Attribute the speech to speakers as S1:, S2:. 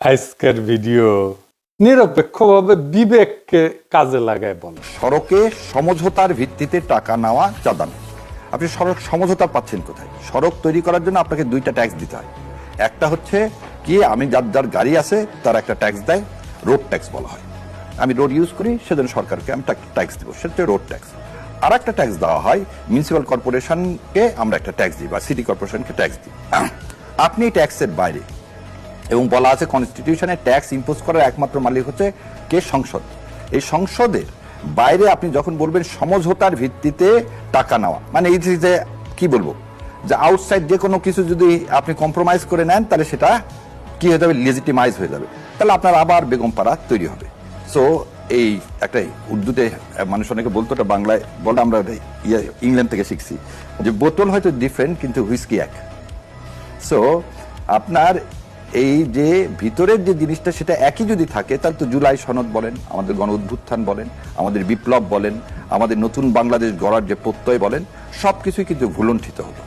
S1: আজকের ভিডিও নিরপেক্ষভাবে বিবেককে কাজে লাগায় বলে।
S2: সড়কে সমঝোতার ভিত্তিতে টাকা নেওয়া চাঁদা নয়। আপনি সড়ক সমঝোতা পাচ্ছেন কোথায়? সড়ক তৈরি করার জন্য আপনাকে দুইটা ট্যাক্স দিতে হয়। একটা হচ্ছে কি, আমি যার গাড়ি আছে তার একটা ট্যাক্স দেয়, রোড ট্যাক্স বলা হয়। আমি রোড ইউজ করি, সেজন্য সরকারকে আমি ট্যাক্স দিব, সেটা রোড ট্যাক্স। আর একটা ট্যাক্স দেওয়া হয় মিউনিসিপ্যাল কর্পোরেশনকে, আমরা একটা ট্যাক্স দিই, বা সিটি কর্পোরেশনকে ট্যাক্স দিই। আপনি ট্যাক্সের বাইরে, এবং বলা আছে কনস্টিটিউশনে ট্যাক্স ইম্পোজ করার একমাত্র মালিক হচ্ছে কে? সংসদ। এই সংসদের বাইরে আপনি যখন বলবেন সমঝোতার ভিত্তিতে টাকা নেওয়া, মানে এই যে কি বলবো, যে আউটসাইড যে কোনো কিছু যদি আপনি কম্প্রোমাইজ করে নেন, তাহলে সেটা কি হয়ে যাবে? লেজিটিমাইজ হয়ে যাবে। তাহলে আপনার আবার বেগমপাড়া তৈরি হবে। সো এই একটা উর্দুতে মানুষ অনেকে বলতো, ওটা বাংলায় বলে, আমরা ইংল্যান্ড থেকে শিখছি, যে বোতল হয়তো ডিফারেন্ট কিন্তু হুইস্কি এক। সো আপনার এই যে ভিতরের যে জিনিসটা সেটা একই যদি থাকে, তাহলে তো জুলাই সনদ বলেন, আমাদের গণ অভ্যুত্থান বলেন, আমাদের বিপ্লব বলেন, আমাদের নতুন বাংলাদেশ গড়ার যে প্রত্যয় বলেন, সবকিছুই কিন্তু ভুলুণ্ঠিত হলো।